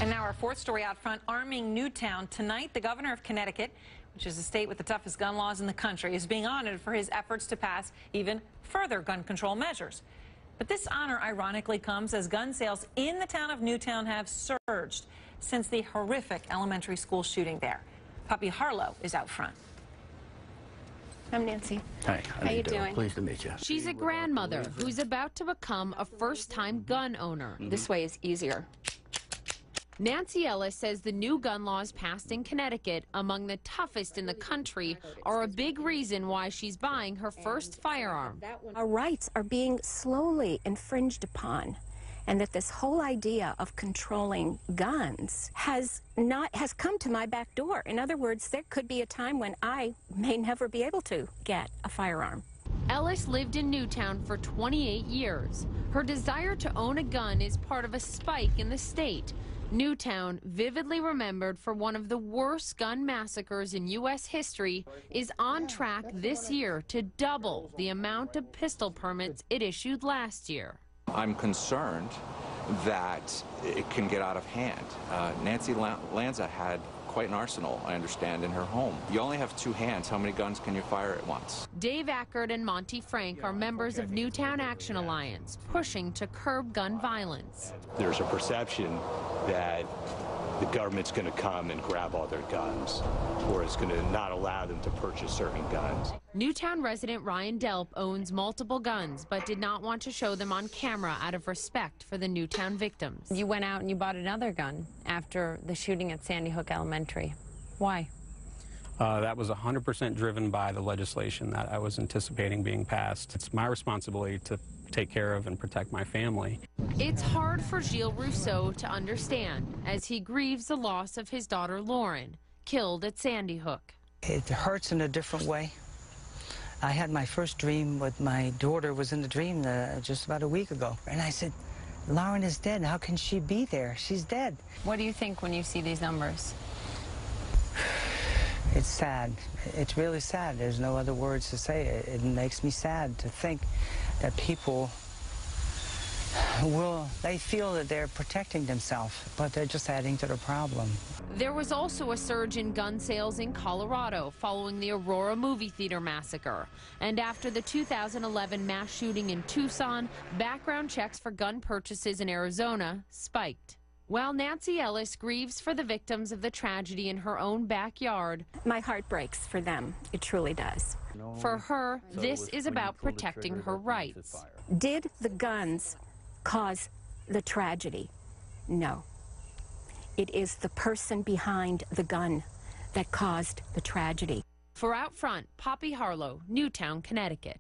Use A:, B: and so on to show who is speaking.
A: And now our fourth story out front, arming Newtown. Tonight, the governor of Connecticut, which is the state with the toughest gun laws in the country, is being honored for his efforts to pass even further gun control measures. But this honor ironically comes as gun sales in the town of Newtown have surged since the horrific elementary school shooting there. Poppy Harlow is out front.
B: I'm Nancy.
C: Hi,
B: how you doing?
C: Pleased to meet you.
D: She's a grandmother who's about to become a first-time gun owner.
B: This way is easier.
D: Nancy Ellis says the new gun laws passed in Connecticut, among the toughest in the country, are a big reason why she's buying her first firearm.
E: Our rights are being slowly infringed upon, and that this whole idea of controlling guns has come to my back door. In other words, there could be a time when I may never be able to get a firearm.
D: Ellis lived in Newtown for 28 years. Her desire to own a gun is part of a spike in the state. Newtown, vividly remembered for one of the worst gun massacres in U.S. history, is on track this year to double the amount of pistol permits it issued last year.
F: I'm concerned that it can get out of hand. Nancy Lanza had quite an arsenal, I understand, in her home. You only have two hands. How many guns can you fire at once?
D: Dave Ackert and Monty Frank are members of Newtown Action Alliance, pushing to curb gun violence.
G: There's a perception that the government's going to come and grab all their guns, or it's going to not allow them to purchase certain guns.
D: Newtown resident Ryan Delp owns multiple guns, but did not want to show them on camera out of respect for the Newtown victims.
H: You went out and you bought another gun after the shooting at Sandy Hook Elementary. Why?
I: That was 100% driven by the legislation that I was anticipating being passed. It's my responsibility to take care of and protect my family.
D: It's hard for Gilles Rousseau to understand as he grieves the loss of his daughter Lauren, killed at Sandy Hook.
J: It hurts in a different way. I had my first dream with my daughter was in the dream just about a week ago. And I said, Lauren is dead. How can she be there? She's dead.
H: What do you think when you see these numbers?
J: It's sad. It's really sad. There's no other words to say it. It makes me sad to think that people they feel that they're protecting themselves, but they're just adding to the problem.
D: There was also a surge in gun sales in Colorado following the Aurora movie theater massacre. And after the 2011 mass shooting in Tucson, background checks for gun purchases in Arizona spiked. While Nancy Ellis grieves for the victims of the tragedy in her own backyard,
E: My heart breaks for them. It truly does.
D: for her, this is about protecting her rights.
E: Did the guns cause the tragedy? No. It is the person behind the gun that caused the tragedy.
D: For Out Front, Poppy Harlow, Newtown, Connecticut.